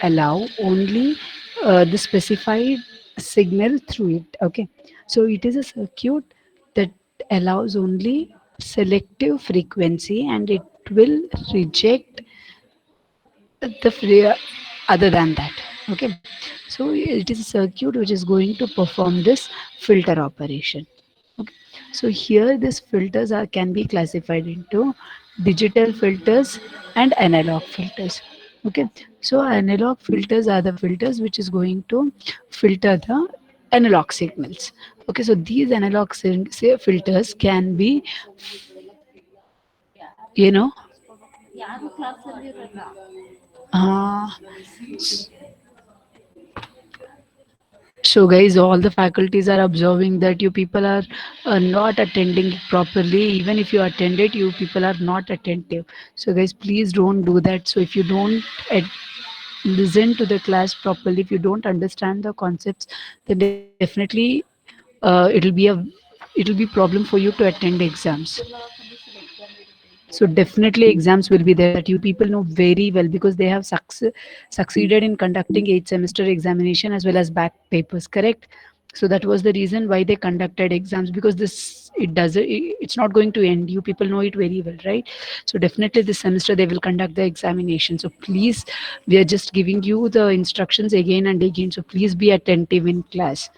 allow only the specified signal through it. Okay, so it is a circuit that allows only selective frequency, and it will reject the free other than that. Okay, so it is a circuit which is going to perform this filter operation. Okay, so here these filters are can be classified into digital filters and analog filters. Okay, so analog filters are the filters which is going to filter the analog signals. Okay, so these analog filters can be, you know, uh, so, guys, all the faculties are observing that you people are not attending it properly. Even if you attend it, you people are not attentive. So, guys, please don't do that. So, if you don't listen to the class properly, if you don't understand the concepts, then definitely it'll be problem for you to attend exams. So definitely exams will be there that you people know very well because they have succeeded in conducting 8 semester examination as well as back papers, correct? So that was the reason why they conducted exams, because this it does it's not going to end. You people know it very well, right? So definitely this semester they will conduct the examination. So please, we are just giving you the instructions again and again. So please be attentive in class,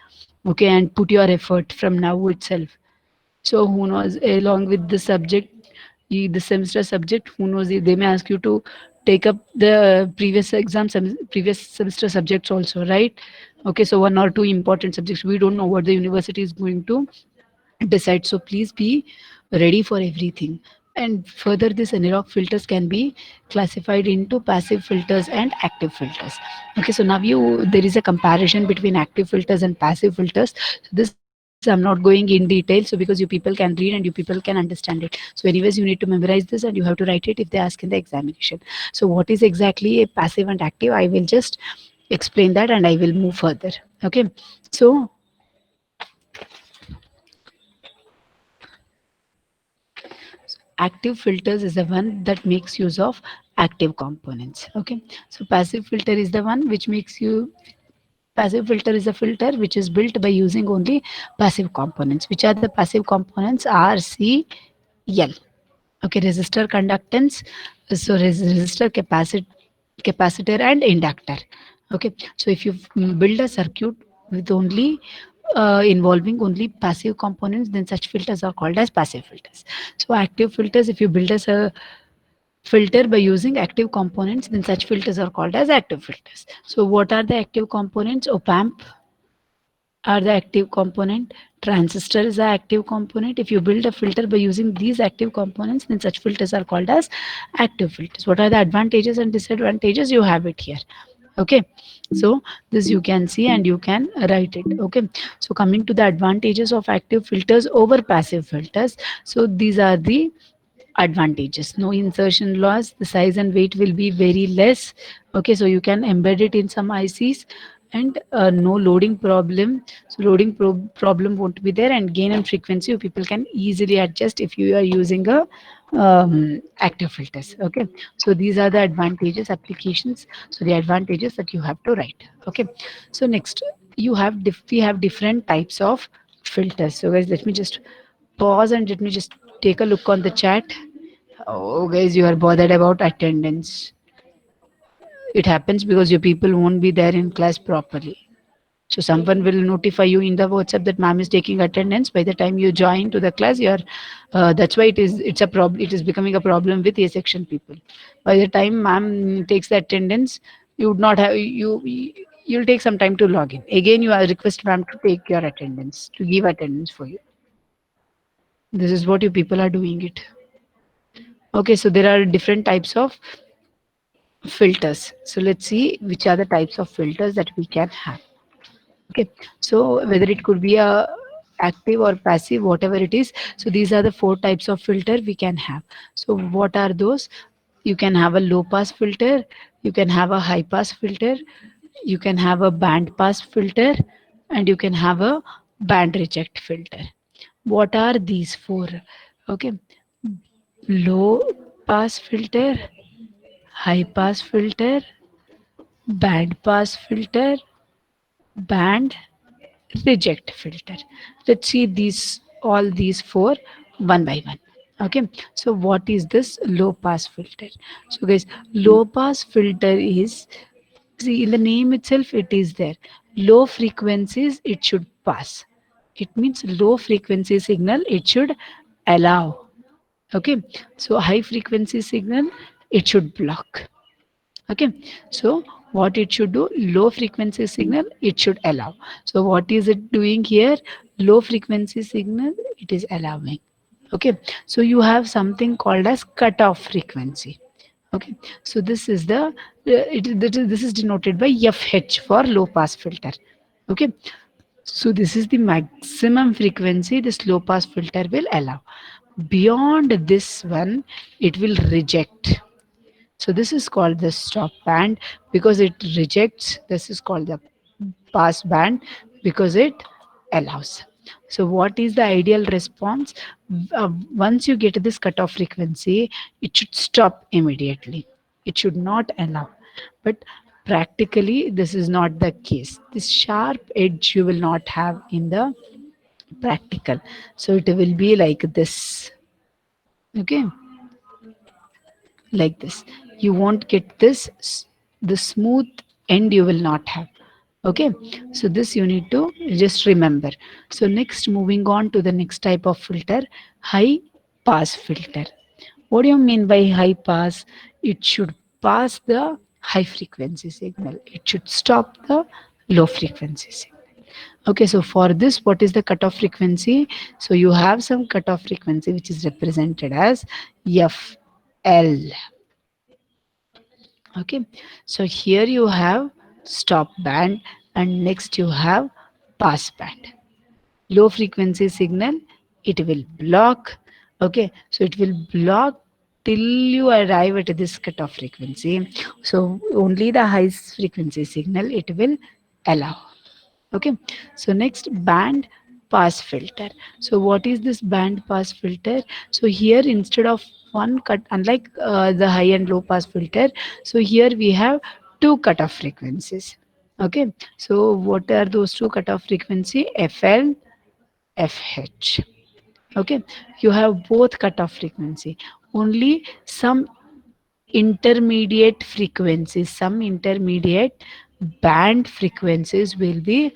okay, and put your effort from now itself. So who knows, along with the subject, the semester subject, who knows, they may ask you to take up the previous semester subjects also, right? Okay, so one or two important subjects. We don't know what the university is going to decide. So please be ready for everything. And further, these analog filters can be classified into passive filters and active filters. Okay, so now there is a comparison between active filters and passive filters. So this I'm not going in detail, so because you people can read and you people can understand it. So anyways, you need to memorize this and you have to write it if they ask in the examination. So what is exactly a passive and active? I will just explain that and I will move further. Okay, so active filters is the one that makes use of active components. Okay, so passive filter is the one which makes you passive filter is a filter which is built by using only passive components. Which are the passive components? R, C, L. Okay, resistor, conductance, so resistor, capacitor and inductor. Okay, so if you build a circuit with only involving only passive components, then such filters are called as passive filters. So active filters, if you build as a filter by using active components, then such filters are called as active filters. So what are the active components? Op amp are the active component. Transistor is the active component. If you build a filter by using these active components, then such filters are called as active filters. What are the advantages and disadvantages? You have it here. Okay, so this you can see and you can write it. Okay, so coming to the advantages of active filters over passive filters, so these are the advantages. No insertion loss, the size and weight will be very less. Okay, so you can embed it in some ICs, and no loading problem. So loading problem won't be there, and gain and frequency you people can easily adjust if you are using a active filters. Okay, so these are the advantages applications. So the advantages that you have to write. Okay, so next you have we have different types of filters. So guys, let me just pause and let me just take a look on the chat. Oh, guys, you are bothered about attendance. It happens because your people won't be there in class properly. So someone will notify you in the WhatsApp that ma'am is taking attendance. By the time you join to the class, you're that's why it's a problem. It is becoming a problem with A section people. By the time ma'am takes the attendance, you would not have you'll take some time to log in. Again, you are request ma'am to take your attendance, to give attendance for you. This is what you people are doing it. Okay, so there are different types of filters. So let's see which are the types of filters that we can have. Okay, so whether it could be a active or passive, whatever it is. So these are the four types of filter we can have. So what are those? You can have a low pass filter, you can have a high pass filter, you can have a band pass filter, and you can have a band reject filter. What are these four? Okay, low pass filter, high pass filter, band pass filter, band reject filter. Let's see these all these four one by one. Okay, so what is this low pass filter? So guys, low pass filter is, see in the name itself it is there, low frequencies it should pass. It means low frequency signal it should allow. Okay, so high frequency signal it should block. Okay, so what it should do, low frequency signal it should allow. So what is it doing here, low frequency signal it is allowing. Okay, so you have something called as cutoff frequency. Okay, so this is the this is denoted by fh for low pass filter. Okay, so this is the maximum frequency this low pass filter will allow. Beyond this one it will reject. So this is called the stop band because it rejects. This is called the pass band because it allows. So what is the ideal response? Once you get this cutoff frequency, it should stop immediately. It should not allow. But practically, this is not the case. This sharp edge you will not have in the practical. So it will be like this. Okay, like this, you won't get this the smooth end you will not have. Okay, so this you need to just remember. So next, moving on to the next type of filter, high pass filter. What do you mean by high pass? It should pass the high frequency signal, it should stop the low frequency signal. Okay, so for this, what is the cutoff frequency? So you have some cutoff frequency which is represented as FL. Okay, so here you have stop band and next you have pass band. Low frequency signal it will block. Okay, so it will block till you arrive at this cutoff frequency. So only the high frequency signal it will allow. Okay, so next, band pass filter. So what is this band pass filter? So here instead of one cut, unlike the high and low pass filter, so here we have two cutoff frequencies. Okay, so what are those two cutoff frequency? FL, FH. Okay, you have both cutoff frequency. Only some intermediate frequencies, some intermediate band frequencies will be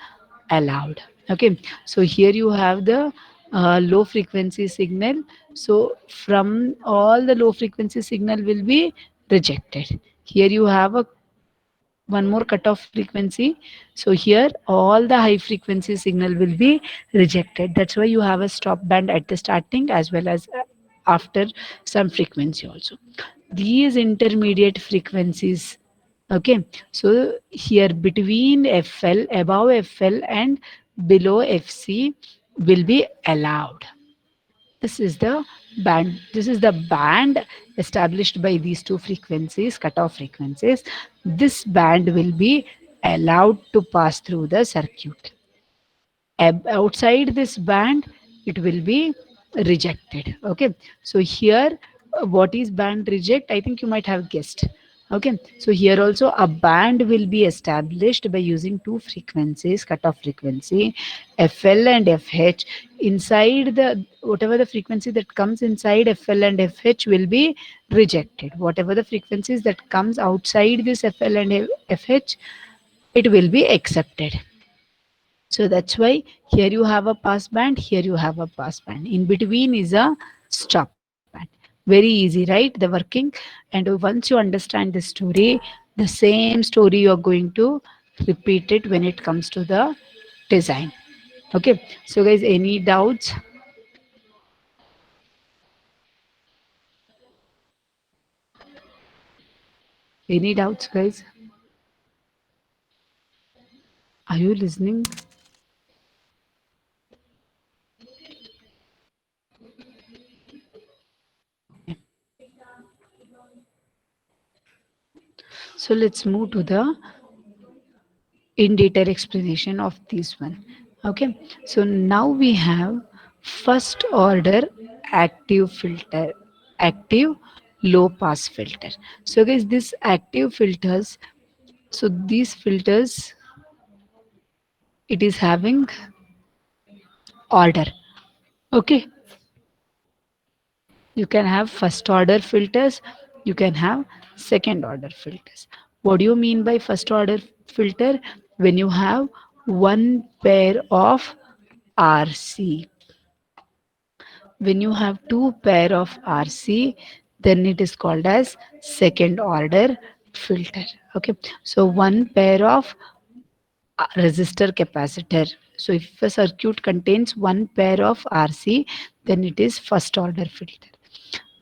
allowed. Okay, so here you have the low frequency signal. So from all the low frequency signal will be rejected. Here you have a one more cutoff frequency. So here all the high frequency signal will be rejected. That's why you have a stop band at the starting as well as after some frequency also. These intermediate frequencies, okay, so here between fl, above fl and below fc will be allowed. This is the band. This is the band established by these two frequencies, cutoff frequencies. This band will be allowed to pass through the circuit. Outside this band, it will be rejected. Okay, so here, what is band reject? I think you might have guessed. Okay, so here also a band will be established by using two frequencies, cutoff frequency, FL and FH. Inside the whatever the frequency that comes inside FL and FH will be rejected. Whatever the frequencies that comes outside this FL and FH, it will be accepted. So that's why here you have a pass band, here you have a pass band. In between is a stop band. Very easy, right? The working. And once you understand the story, the same story you are going to repeat it when it comes to the design. Okay. So guys, any doubts? Any doubts, guys? Are you listening? So let's move to the in detail explanation of this one. Okay, so now we have first order active filter, active low pass filter. So guys, this active filters, So these filters, it is having order. Okay, you can have first order filters, you can have second order filters. What do you mean by first order filter? When you have one pair of RC. When you have two pair of RC, then it is called as second order filter. Okay, so one pair of resistor capacitor. So if a circuit contains one pair of RC, then it is first order filter.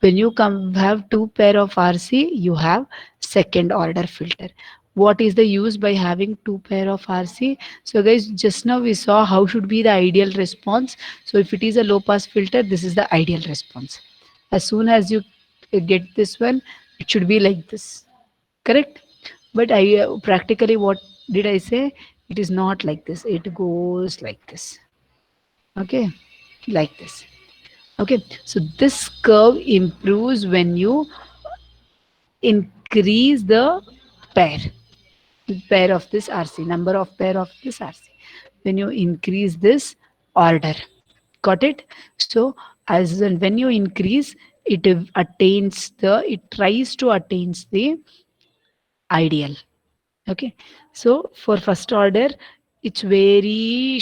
When you come have two pair of RC, you have second order filter. What is the use by having two pair of RC? So guys, just now we saw how should be the ideal response. So if it is a low pass filter, this is the ideal response. As soon as you get this one, it should be like this. Correct? But I practically what did I say? It is not like this. It goes like this. Okay, like this. Okay, so this curve improves when you increase the pair of this RC, number of pair of this RC. When you increase this order, got it? So as when you increase, it attains the, it tries to attains the ideal. Okay, so for first order, it's very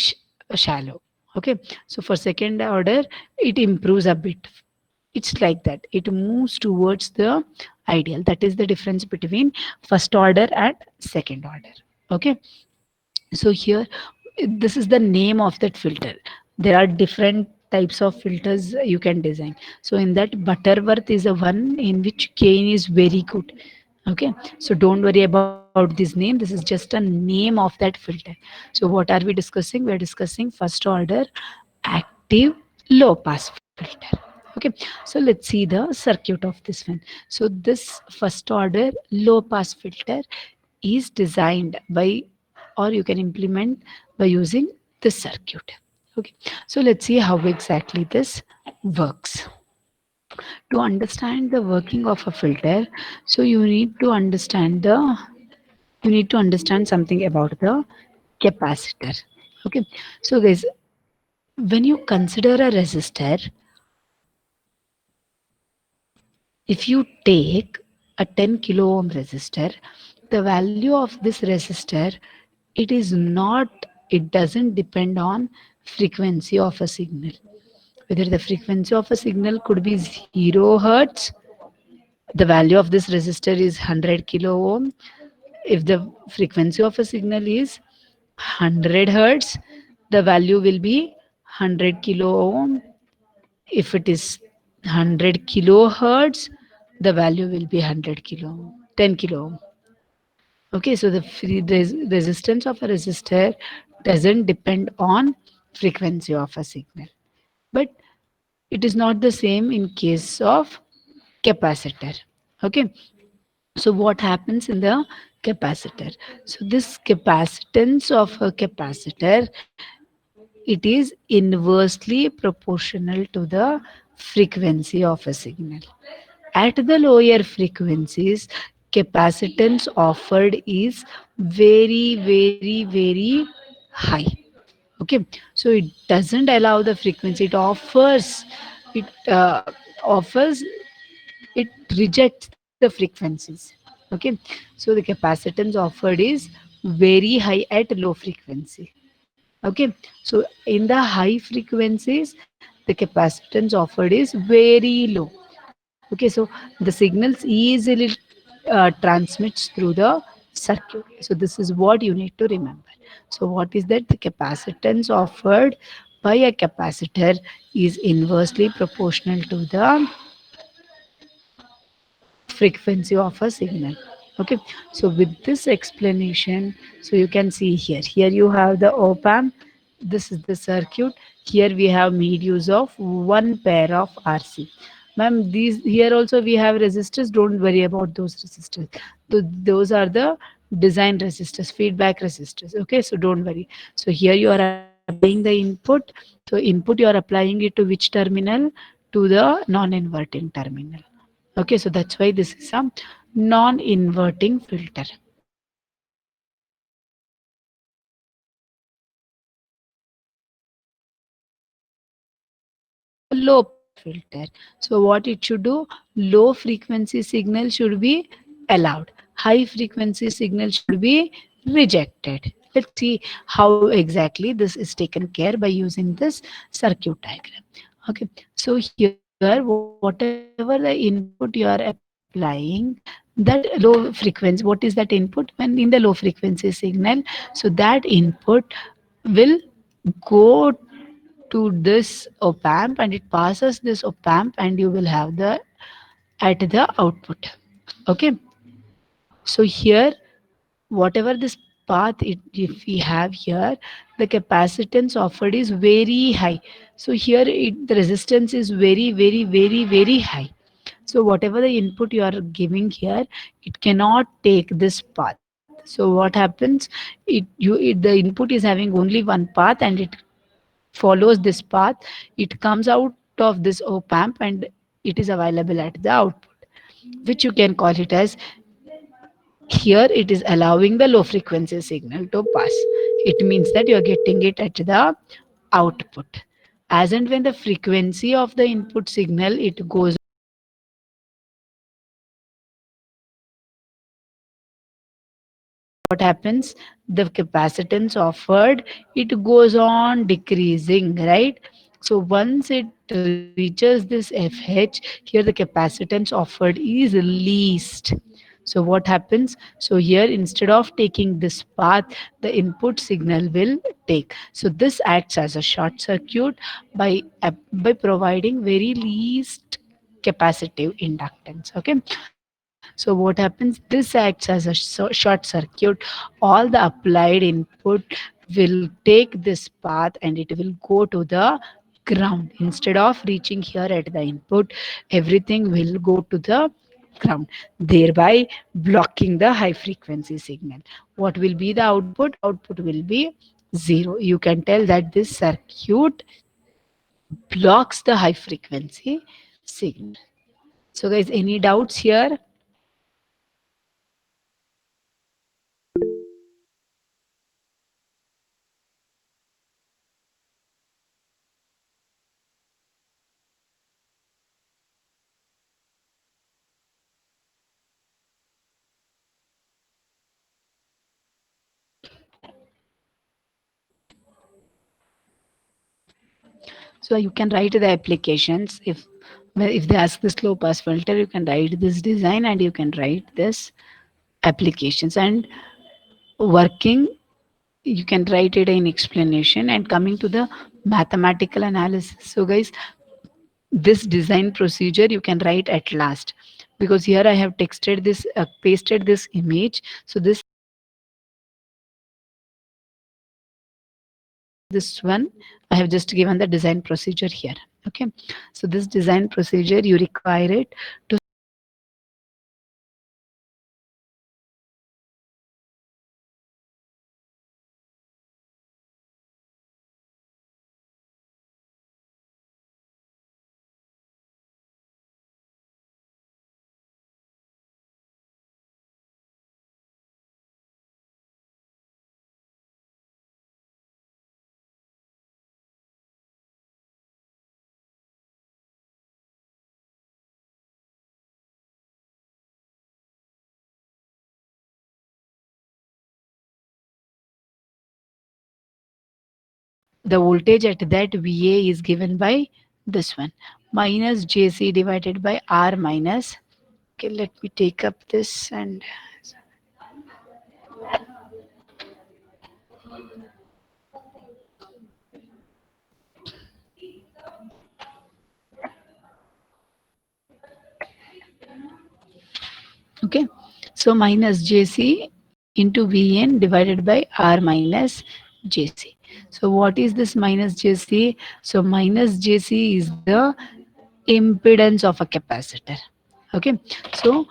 shallow. Okay, so for second order, it improves a bit. It's like that, it moves towards the ideal. That is the difference between first order and second order. Okay, so here, this is the name of that filter. There are different types of filters you can design. So in that, Butterworth is a one in which gain is very good. Okay, so don't worry about this name. This is just a name of that filter. So what are we discussing? We are discussing first order active low pass filter. Okay, so let's see the circuit of this one. So this first order low pass filter is designed by, or you can implement by using this circuit. Okay, so let's see how exactly this works. To understand the working of a filter, so you need to understand something about the capacitor. Okay, so guys, when you consider a resistor, if you take a 10 kilo ohm resistor, the value of this resistor, it is not, it doesn't depend on frequency of a signal. Whether the frequency of a signal could be 0 hertz, the value of this resistor is 100 kilo ohm. If the frequency of a signal is 100 hertz, the value will be 100 kilo ohm. If it is 100 kilohertz, the value will be 100 kilo ohm, 10 kilo ohm. Okay, so the resistance of a resistor doesn't depend on frequency of a signal. But it is not the same in case of capacitor. Okay, so what happens in the capacitor? So this capacitance of a capacitor, it is inversely proportional to the frequency of a signal. At the lower frequencies, capacitance offered is very, very, very high. Okay, so it doesn't allow the frequency. It offers, it rejects the frequencies. Okay, so the capacitance offered is very high at low frequency. Okay, so in the high frequencies, the capacitance offered is very low. Okay, so the signals easily transmits through the circuit. So this is what you need to remember. So what is that? The capacitance offered by a capacitor is inversely proportional to the frequency of a signal. Okay, so with this explanation, so you can see here you have the op amp, this is the circuit. Here we have made use of one pair of RC. Ma'am, these here also we have resistors. Don't worry about those resistors. Those are the design resistors, feedback resistors. Okay, so don't worry. So here you are applying the input. So input you are applying it to which terminal? To the non-inverting terminal. Okay, so that's why this is a non-inverting filter. low pass filter. So what it should do? Low frequency signal should be allowed. High frequency signal should be rejected. Let's see how exactly this is taken care by using this circuit diagram. Okay, so here whatever the input you are applying, that low frequency, what is that input? When in the low frequency signal, so that input will go to this op amp and it passes this op amp and you will have the at the output. Okay, so here whatever this path if we have here, the capacitance offered is very high. So here the resistance is very high. So whatever the input you are giving here, it cannot take this path. So what happens, the input is having only one path and it follows this path. It comes out of this op amp and it is available at the output, which you can call it as, here it is allowing the low frequency signal to pass. It means that you are getting it at the output. As and when the frequency of the input signal it goes, what happens, the capacitance offered, it goes on decreasing, right? So once it reaches this fh, here the capacitance offered is least. So what happens, so here instead of taking this path, the input signal will take. So this acts as a short circuit by providing very least capacitive inductance. Okay, so what happens, this acts as a short circuit. All the applied input will take this path and it will go to the ground. Instead of reaching here at the input, everything will go to the ground, thereby blocking the high frequency signal. What will be the output? Output will be zero. You can tell that this circuit blocks the high frequency signal. So guys, any doubts here? So you can write the applications. If they ask this low pass filter, you can write this design and you can write this applications. And working, you can write it in explanation. And coming to the mathematical analysis, so guys, this design procedure you can write at last, because here I have texted this, pasted this image. So this one I have just given the design procedure here. Okay, so this design procedure you require it to. The voltage at that VA is given by this one, minus JC divided by R minus. Okay, let me take up this and okay. So minus JC into VN divided by R minus JC. So what is this minus JC? So minus JC is the impedance of a capacitor. Okay, so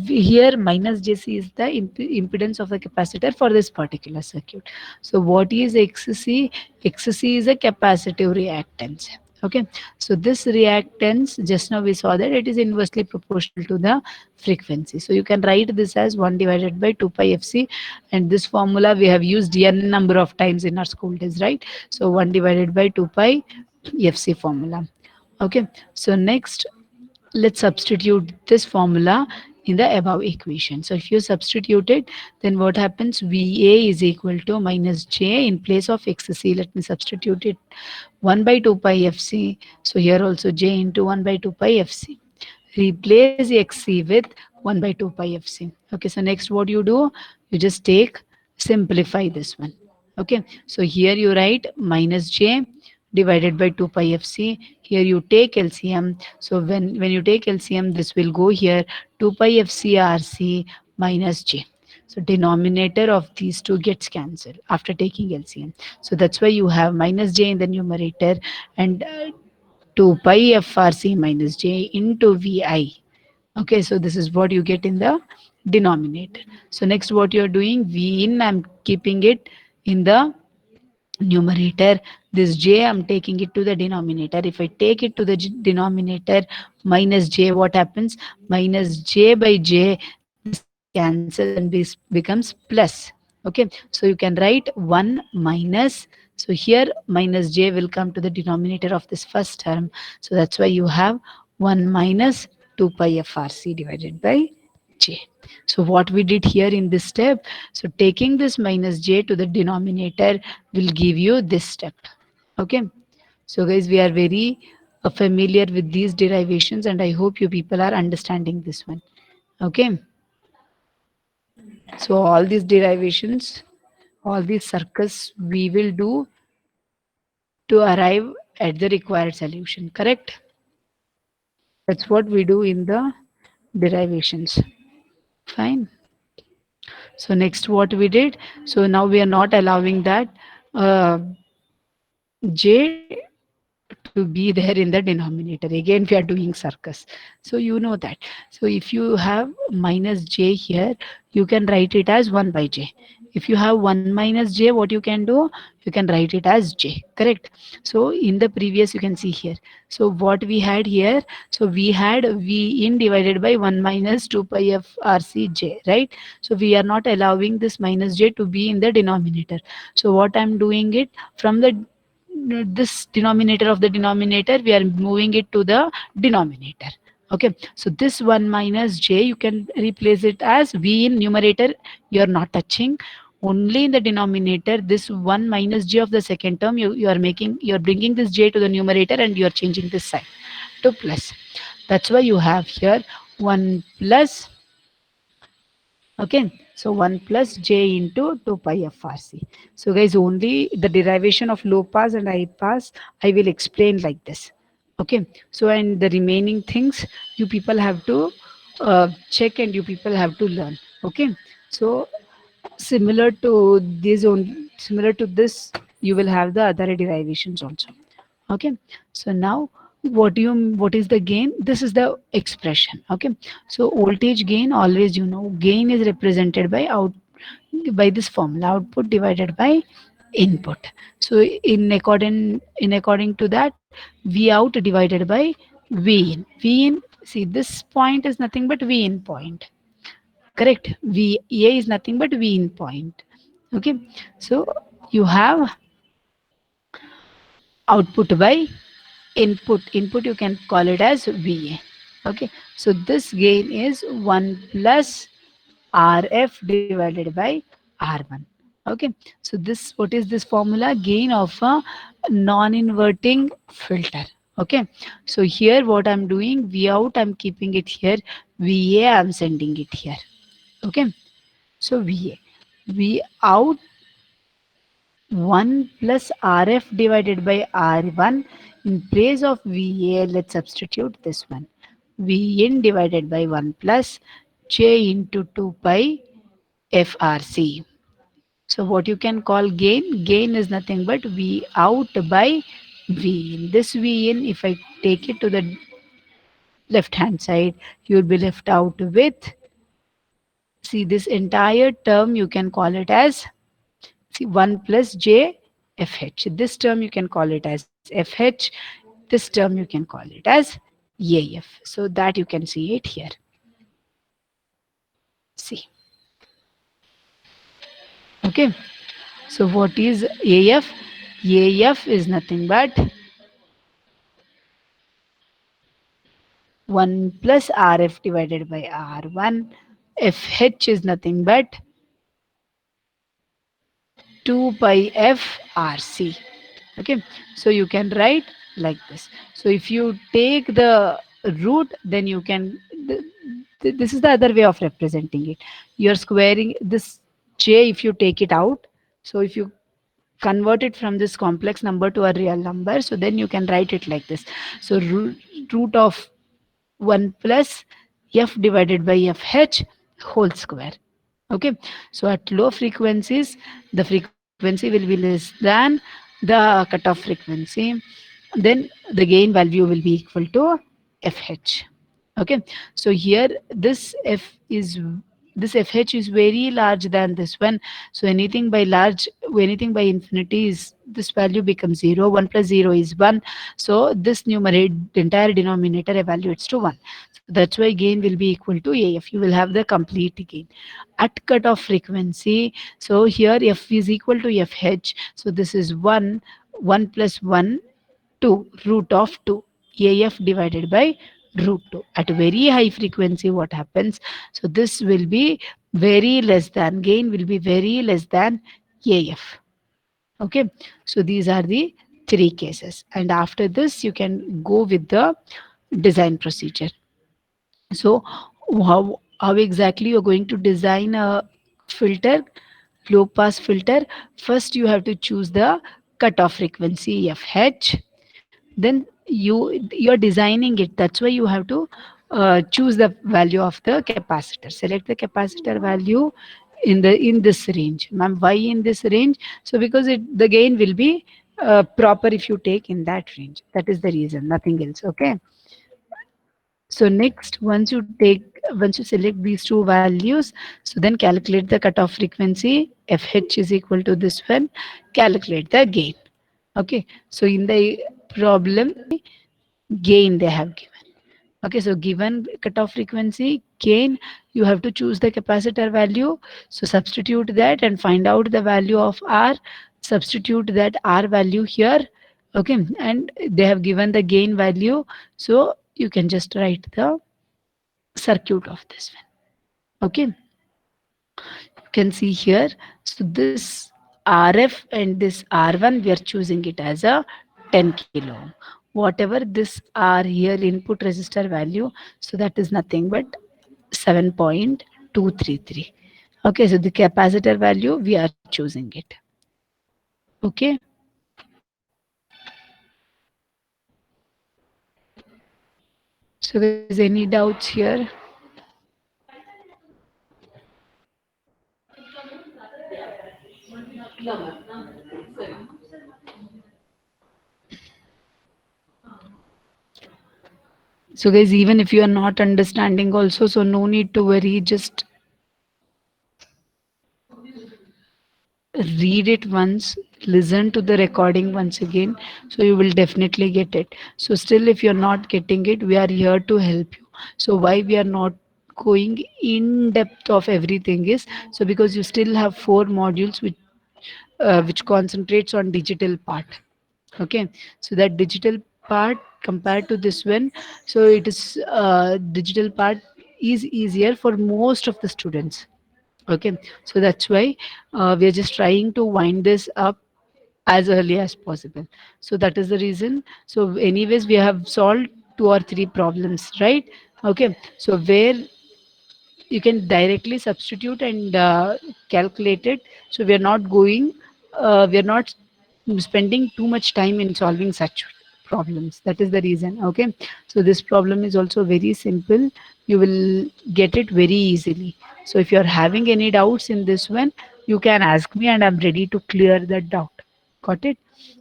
here minus JC is the impedance of the capacitor for this particular circuit. So what is XC? XC is a capacitive reactance. Okay, so this reactance, just now we saw that it is inversely proportional to the frequency. So you can write this as 1 divided by 2 pi FC, and this formula we have used n number of times in our school days, right? So 1 divided by 2 pi FC formula. Okay, so next let's substitute this formula in the above equation. So if you substitute it, then what happens? VA is equal to minus J in place of XC. Let me substitute it 1 by 2 pi FC. So here also J into 1 by 2 pi FC. Replace XC with 1 by 2 pi FC. Okay, so next what you do? You just take, simplify this one. Okay, so here you write minus J divided by 2 pi FC. Here you take LCM. So when you take LCM, this will go here, 2 pi FC RC minus J. So denominator of these two gets cancelled after taking LCM. So that's why you have minus J in the numerator and 2 pi FRC minus J into VI. Okay, so this is what you get in the denominator. So next what you're doing, V in, I'm keeping it in the numerator. This J, I'm taking it to the denominator. If I take it to the denominator, minus J, what happens? Minus J by J, this cancels and becomes plus. Okay, so you can write 1 minus, so here minus J will come to the denominator of this first term. So that's why you have 1 minus 2 pi FRC divided by J. So what we did here in this step, so taking this minus J to the denominator will give you this step. Okay, so guys, we are very familiar with these derivations and I hope you people are understanding this one. Okay, so all these derivations, all these circles we will do to arrive at the required solution, correct? That's what we do in the derivations. Fine. So next what we did, so now we are not allowing that uh, J to be there in the denominator. Again, we are doing circus. So you know that. So if you have minus J here, you can write it as 1 by J. If you have 1 minus J, what you can do? You can write it as J, correct? So in the previous, you can see here. So what we had here, so we had V in divided by 1 minus 2 pi f RC J, right? So we are not allowing this minus J to be in the denominator. So what I'm doing it from the this denominator of the denominator, we are moving it to the denominator. Okay, so this 1 minus J, you can replace it as V in numerator. You are not touching, only in the denominator. This 1 minus J of the second term, you are making, you are bringing this J to the numerator and you are changing this sign to plus. That's why you have here 1 plus. Okay, so 1 plus J into 2 pi FRC. So guys, only the derivation of low pass and high pass I will explain like this. Okay, so and the remaining things you people have to check and you people have to learn. Okay, so similar to this, on similar to this, you will have the other derivations also. Okay, so now what is the gain? This is the expression. Okay, so voltage gain, always you know, gain is represented by out by this formula, output divided by input. So in according to that, V out divided by V in. V in, see, this point is nothing but V in point, correct? V A is nothing but V in point. Okay, so you have output by input, you can call it as VA. Okay, so this gain is 1 plus RF divided by R1. Okay, so this, what is this formula? Gain of a non-inverting filter. Okay, so here what I'm doing, V out I'm keeping it here, VA I'm sending it here. Okay, so V out 1 plus RF divided by R1. In place of VA, let's substitute this one. V in divided by 1 plus J into 2 pi FRC. So what you can call gain? Gain is nothing but V out by V in. This V in, if I take it to the left hand side, you will be left out with, see, this entire term you can call it as, see, 1 plus J FH. This term you can call it as FH. This term you can call it as AF. So that you can see it here. See. Okay. So what is AF? AF is nothing but 1 plus RF divided by R1. FH is nothing but 2 pi F RC. Okay, so you can write like this. So if you take the root, then you can, this is the other way of representing it. You're squaring this J if you take it out. So if you convert it from this complex number to a real number, so then you can write it like this. So root of 1 plus F divided by FH whole square. Okay, so at low frequencies, the frequency will be less than the cutoff frequency, then the gain value will be equal to FH. Okay, so here this F is, this FH is very large than this one. So anything by large, anything by infinity is, this value becomes 0. 1 plus 0 is 1. So this numerator, the entire denominator evaluates to 1. So that's why gain will be equal to AF. You will have the complete gain. At cutoff frequency, so here F is equal to FH. So this is 1, 1 plus 1, 2, root of 2. AF divided by root 2. At very high frequency, what happens? So this will be very less than, gain will be very less than AF. Okay, so these are the three cases. And after this, you can go with the design procedure. So how exactly you're going to design a filter, low pass filter? First, you have to choose the cutoff frequency FH. Then you're designing it. That's why you have to choose the value of the capacitor. Select the capacitor value in this range. Ma'am, why in this range? So because the gain will be proper if you take in that range. That is the reason, nothing else. Okay. So next, once you select these two values, so then calculate the cutoff frequency. FH is equal to this one. Calculate the gain. Okay. So in the problem, gain they have given. Okay, so given cutoff frequency, gain, you have to choose the capacitor value. So substitute that and find out the value of R. Substitute that R value here. Okay, and they have given the gain value. So you can just write the circuit of this one. Okay, you can see here. So this RF and this R1, we are choosing it as a 10 kilo ohm. Whatever this R here input resistor value, so that is nothing but 7.233. Okay, so the capacitor value we are choosing it. Okay. So guys, any doubts here? So guys, even if you are not understanding also, so no need to worry, just read it once, listen to the recording once again, so you will definitely get it. So still if you're not getting it, we are here to help you. So why we are not going in depth of everything is, so because you still have 4 modules which concentrates on digital part. Okay, so that digital part compared to this one, so it is digital part is easier for most of the students. Okay, so that's why we are just trying to wind this up as early as possible. So that is the reason. So anyways, we have solved 2 or 3 problems, right? Okay, so where you can directly substitute and calculate it. So we are not spending too much time in solving such problems. That is the reason. Okay, so this problem is also very simple. You will get it very easily. So if you are having any doubts in this one, you can ask me and I'm ready to clear that doubt. Got it?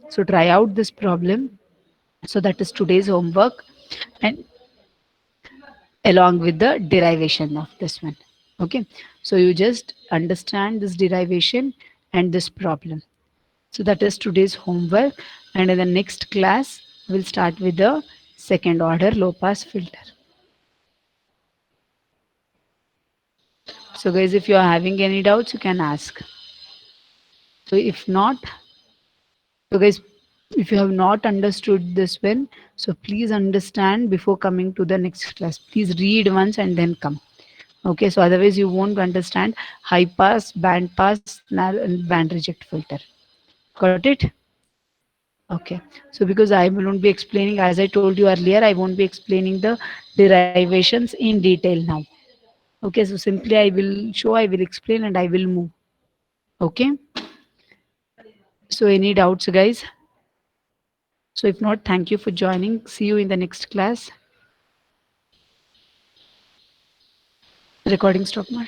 So try out this problem. So that is today's homework. And along with the derivation of this one. Okay, so you just understand this derivation and this problem. So that is today's homework, and in the next class we'll start with the second order low pass filter. So guys, if you are having any doubts, you can ask. So if not, so guys, If you have not understood this one, so please understand before coming to the next class. Please read once and then come. Okay, so otherwise you won't understand high pass, band pass, and band reject filter. Got it? Okay, so because I won't be explaining, as I told you earlier, I won't be explaining the derivations in detail now. Okay, so simply I will show, I will explain, and I will move. Okay, so any doubts, guys? So if not, thank you for joining. See you in the next class. Recording stop, Mar.